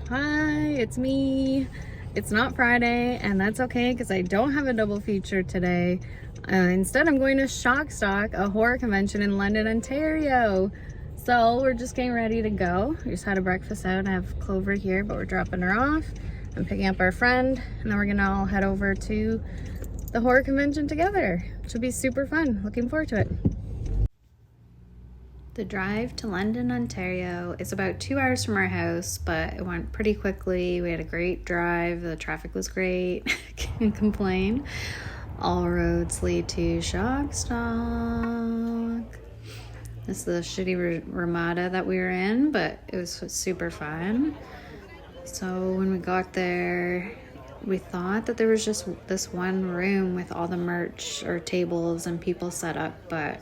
Hi, it's me. It's not Friday, and that's okay because I don't have a double feature today. Instead, I'm going to Shockstock, a horror convention in London, Ontario. So we're just getting ready to go. We just had a breakfast out. I have Clover here, but we're dropping her off. I'm picking up our friend, and then we're gonna all head over to the horror convention together, which will be super fun. Looking forward to it. The drive to London, Ontario is about 2 hours from our house, but it went pretty quickly. We had a great drive. The traffic was great. Can't complain. All roads lead to Shockstock. This is the shitty Ramada that we were in, but it was super fun. So when we got there, we thought that there was just this one room with all the merch or tables and people set up, but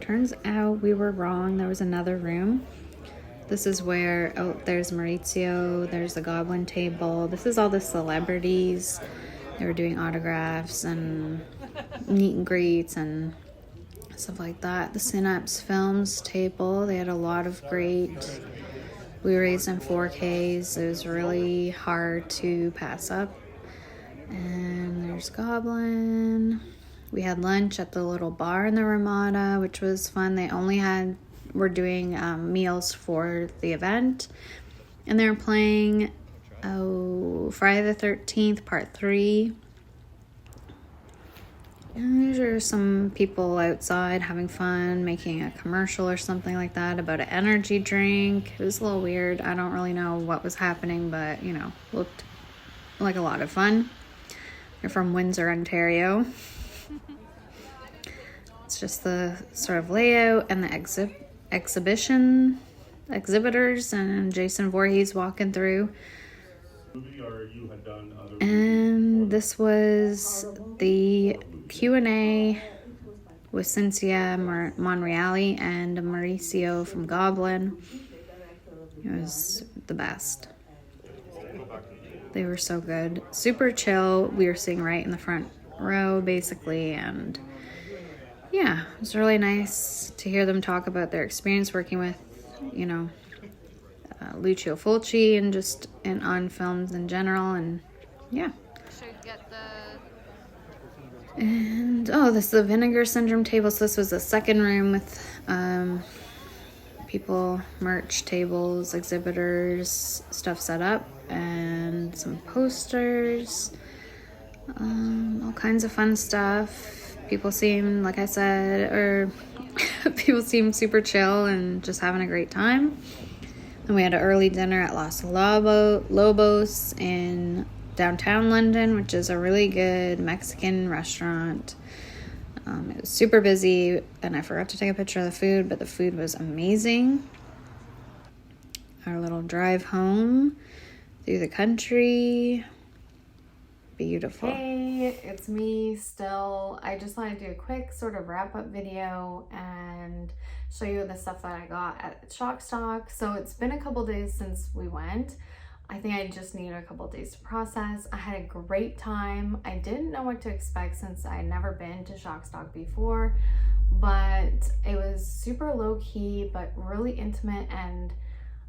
turns out we were wrong. There was another room. This is where, there's Maurizio, there's the Goblin table. This is all the celebrities. They were doing autographs and meet and greets and stuff like that. The Synapse Films table, they had a lot of great Blu-rays and 4Ks. It was really hard to pass up. And there's Goblin. We had lunch at the little bar in the Ramada, which was fun. They only were doing meals for the event. And they were playing Friday the 13th, part 3. And there were some people outside having fun, making a commercial or something like that about an energy drink. It was a little weird. I don't really know what was happening, but, looked like a lot of fun. They're from Windsor, Ontario. It's just the sort of layout and the exhibitors and Jason Voorhees walking through. And this was the Q&A with Cynthia Monreale and Mauricio from Goblin. It was the best. They were so good. Super chill. We were sitting right in the front row, basically, and yeah, it was really nice to hear them talk about their experience working with, Lucio Fulci and just on films in general, and yeah. And this is the Vinegar Syndrome table. So this was the second room with people, merch tables, exhibitors, stuff set up, and some posters, all kinds of fun stuff. People seem, like I said, people seem super chill and just having a great time. And we had an early dinner at Los Lobos in downtown London, which is a really good Mexican restaurant. It was super busy, and I forgot to take a picture of the food, but the food was amazing. Our little drive home through the country. Beautiful. Hey, it's me still. I just want to do a quick sort of wrap-up video and show you the stuff that I got at Shockstock. So it's been a couple days since we went. I think I just needed a couple days to process. I had a great time. I didn't know what to expect since I had never been to Shockstock before, but it was super low-key but really intimate, and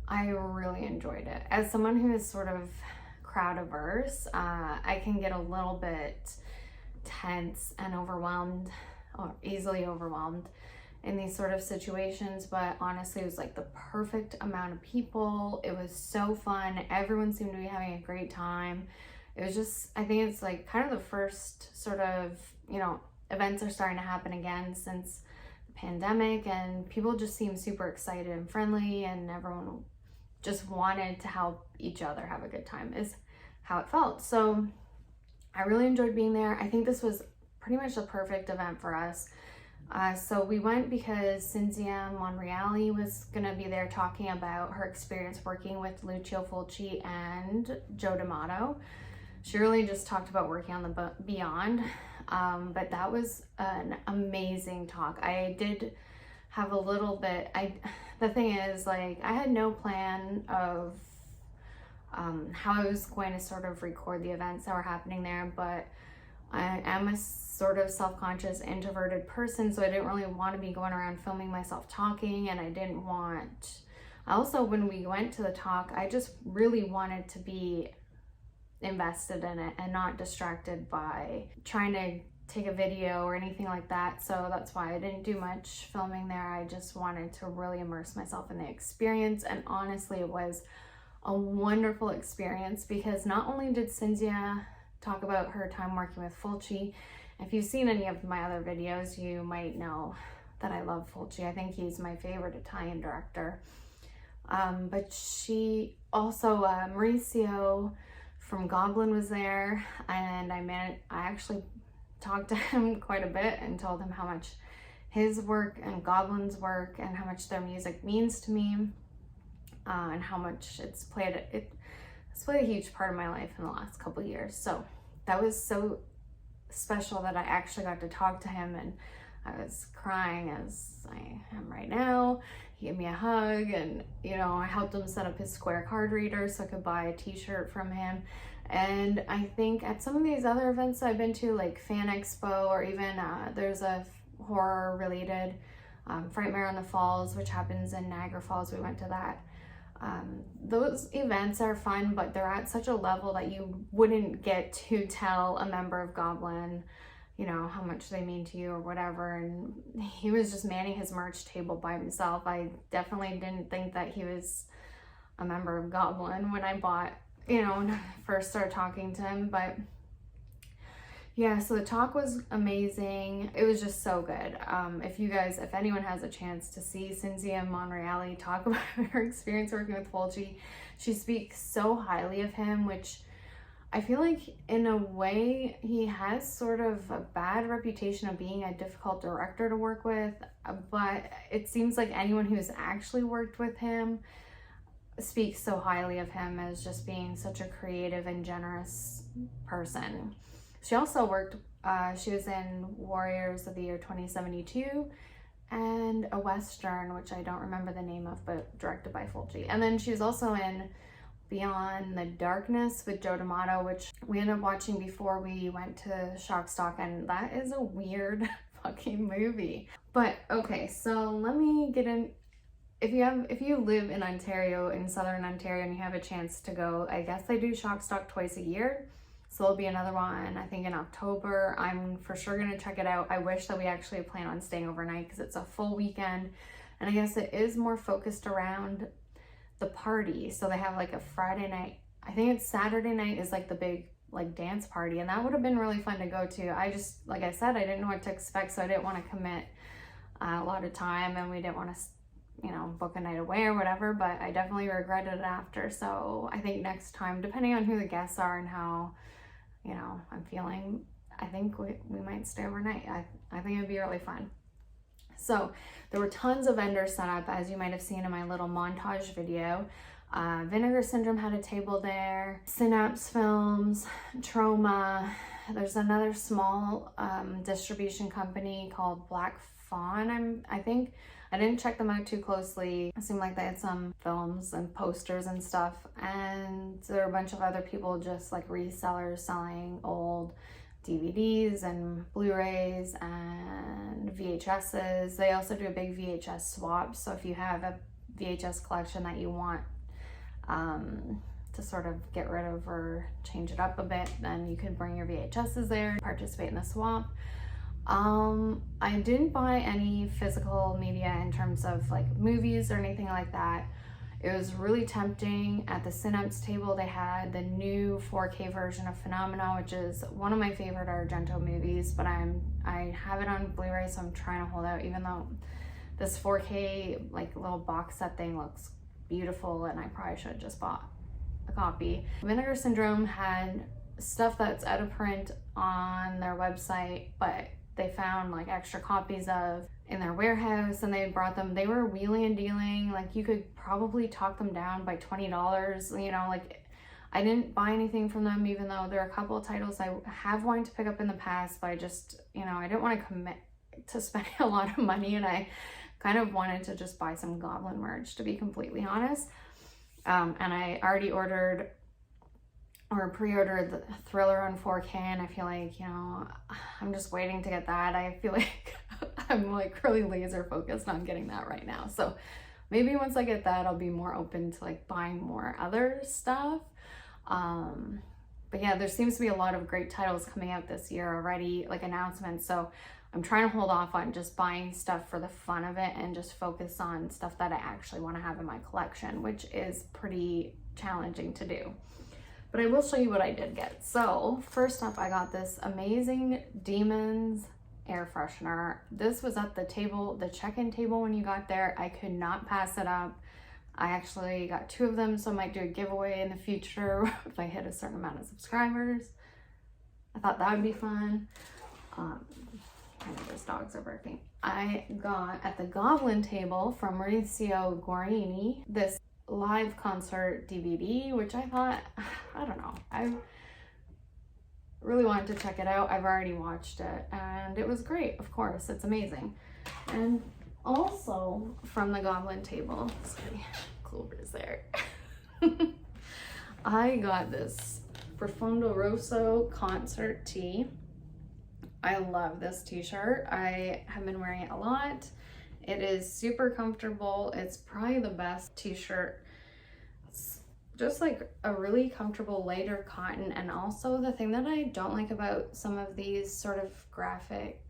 I really enjoyed it. As someone who is sort of crowd averse, I can get a little bit tense and overwhelmed, or easily overwhelmed in these sort of situations, but honestly it was like the perfect amount of people. It was so fun. Everyone seemed to be having a great time. It was just, I think it's like kind of the first sort of, events are starting to happen again since the pandemic, and people just seem super excited and friendly, and everyone just wanted to help each other have a good time is how it felt. So I really enjoyed being there. I think this was pretty much the perfect event for us. So we went because Cynthia Monreale was gonna be there talking about her experience working with Lucio Fulci and Joe D'Amato. She really just talked about working on the Beyond, but that was an amazing talk. I did have a little bit, the thing is, like, I had no plan of how I was going to sort of record the events that were happening there, but I am a sort of self-conscious introverted person, so I didn't really want to be going around filming myself talking, and I didn't want Also, when we went to the talk, I just really wanted to be invested in it and not distracted by trying to take a video or anything like that. So that's why I didn't do much filming there. I just wanted to really immerse myself in the experience, and honestly it was a wonderful experience because not only did Cinzia talk about her time working with Fulci. If you've seen any of my other videos, you might know that I love Fulci. I think he's my favorite Italian director. But she also, Mauricio from Goblin was there, and I actually talked to him quite a bit and told him how much his work and Goblin's work and how much their music means to me, and how much it's played a huge part of my life in the last couple of years. So that was so special that I actually got to talk to him, and I was crying as I am right now. He gave me a hug, and you know, I helped him set up his Square card reader so I could buy a t-shirt from him. And I think at some of these other events I've been to, like Fan Expo, or even there's a horror related Frightmare on the Falls, which happens in Niagara Falls. We went to that. Those events are fun, but they're at such a level that you wouldn't get to tell a member of Goblin, you know, how much they mean to you or whatever. And he was just manning his merch table by himself. I definitely didn't think that he was a member of Goblin when I bought, you know, when I first started talking to him. But yeah, so the talk was amazing. It was just so good. If anyone has a chance to see Cinzia Monreale talk about her experience working with Fulci, she speaks so highly of him, which I feel like in a way he has sort of a bad reputation of being a difficult director to work with, but it seems like anyone who's actually worked with him speaks so highly of him as just being such a creative and generous person. She also worked, she was in Warriors of the Year 2072 and a Western, which I don't remember the name of, but directed by Fulci. And then she was also in Beyond the Darkness with Joe D'Amato, which we ended up watching before we went to Shock Stock, and that is a weird fucking movie. But okay, so let me get in. If you live in Ontario, in Southern Ontario, and you have a chance to go, I guess they do Shock Stock twice a year. So there'll be another one, I think in October. I'm for sure gonna check it out. I wish that we actually plan on staying overnight because it's a full weekend. And I guess it is more focused around the party. So they have like a Friday night, I think it's Saturday night is like the big like dance party. And that would have been really fun to go to. I just, like I said, I didn't know what to expect. So I didn't want to commit a lot of time, and we didn't want to, you know, book a night away or whatever, but I definitely regretted it after. So I think next time, depending on who the guests are and how, you know, I'm feeling, I think we might stay overnight. I think it'd be really fun. So there were tons of vendors set up, as you might have seen in my little montage video. Vinegar Syndrome had a table there, Synapse Films, Troma. There's another small distribution company called Black Fawn, I think. I didn't check them out too closely. It seemed like they had some films and posters and stuff. And there were a bunch of other people, just like resellers selling old DVDs and Blu-rays and VHSs. They also do a big VHS swap. So if you have a VHS collection that you want to sort of get rid of or change it up a bit, then you could bring your VHSs there and participate in the swap. I didn't buy any physical media in terms of like movies or anything like that. It was really tempting. At the Synapse table, they had the new 4K version of Phenomena, which is one of my favorite Argento movies, but I have it on Blu-ray, so I'm trying to hold out, even though this 4K like little box set thing looks beautiful, and I probably should have just bought a copy. Vinegar Syndrome had stuff that's out of print on their website, but they found like extra copies of in their warehouse, and they brought them. They were wheeling and dealing. Like you could probably talk them down by $20. You know, like I didn't buy anything from them, even though there are a couple of titles I have wanted to pick up in the past, but I just, you know, I didn't want to commit to spending a lot of money, and I kind of wanted to just buy some Goblin merch, to be completely honest. And I already ordered or pre-ordered the Thriller on 4K, and I feel like, you know, I'm just waiting to get that. I feel like I'm like really laser focused on getting that right now. So maybe once I get that, I'll be more open to like buying more other stuff. But yeah, there seems to be a lot of great titles coming out this year already, like announcements. So I'm trying to hold off on just buying stuff for the fun of it and just focus on stuff that I actually want to have in my collection, which is pretty challenging to do. But I will show you what I did get. So first up, I got this amazing Demons air freshener. This was at the table, the check-in table when you got there. I could not pass it up. I actually got 2 of them, so I might do a giveaway in the future if I hit a certain amount of subscribers. I thought that would be fun. I know those dogs are barking. I got at the Goblin table from Maurizio Guarini this live concert DVD, which I thought, I don't know, I really wanted to check it out. I've already watched it and it was great. Of course, it's amazing. And also from the Goblin table, sorry, Clover's there. I got this Profondo Rosso concert tee. I love this t-shirt. I have been wearing it a lot. It is super comfortable. It's probably the best t-shirt. It's just like a really comfortable lighter cotton. And also the thing that I don't like about some of these sort of graphic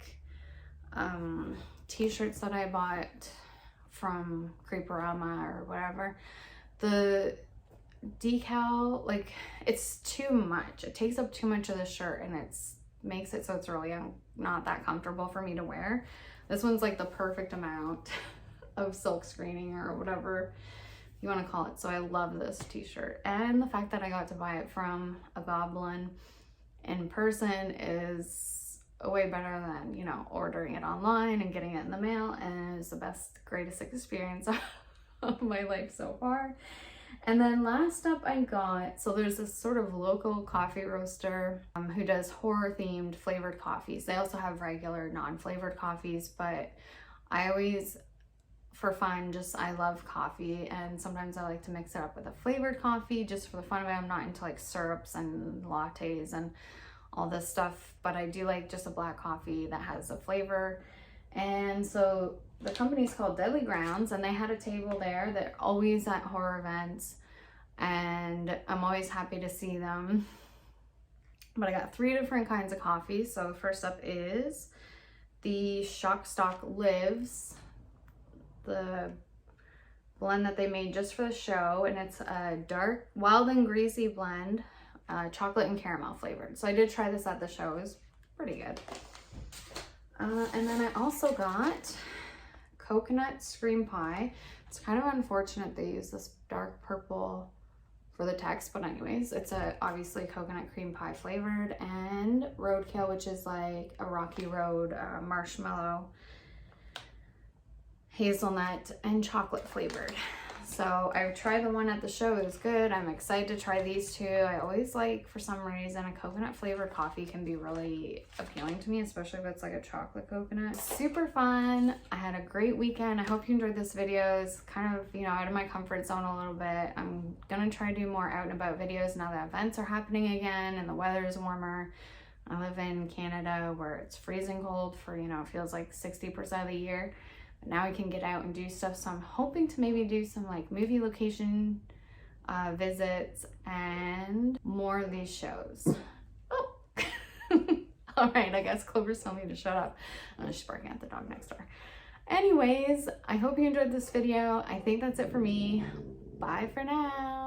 t-shirts that I bought from Creeperama or whatever, the decal, like it's too much. It takes up too much of the shirt and it's makes it so it's really not that comfortable for me to wear. This one's like the perfect amount of silk screening or whatever you want to call it. So I love this t-shirt, and the fact that I got to buy it from a Goblin in person is way better than, you know, ordering it online and getting it in the mail, and it's the best, greatest experience of my life so far. And then last up I got, so there's this sort of local coffee roaster who does horror themed flavored coffees. They also have regular non-flavored coffees, but I always, for fun, I love coffee, and sometimes I like to mix it up with a flavored coffee just for the fun of it. I'm not into like syrups and lattes and all this stuff, but I do like just a black coffee that has a flavor. And so the company's called Deadly Grounds, and they had a table there. They're always at horror events, and I'm always happy to see them. But I got 3 different kinds of coffee. So first up is the Shock Stock Lives, the blend that they made just for the show, and it's a dark, wild and greasy blend, chocolate and caramel flavored. So I did try this at the show. It was pretty good. And then I also got coconut scream pie. It's kind of unfortunate they use this dark purple for the text, but anyways, it's obviously coconut cream pie flavored, and roadkill, which is like a Rocky Road marshmallow, hazelnut, and chocolate flavored. So I tried the one at the show, it was good. I'm excited to try these 2. I always like, for some reason, a coconut flavored coffee can be really appealing to me, especially if it's like a chocolate coconut. Super fun. I had a great weekend. I hope you enjoyed this video. It's kind of, you know, out of my comfort zone a little bit. I'm gonna try to do more out and about videos now that events are happening again and the weather is warmer. I live in Canada where it's freezing cold for, you know, it feels like 60% of the year. Now we can get out and do stuff, so I'm hoping to maybe do some like movie location visits and more of these shows. Oh, all right, I guess Clover's telling me to shut up. She's barking at the dog next door. Anyways, I hope you enjoyed this video. I think that's it for me. Bye for now.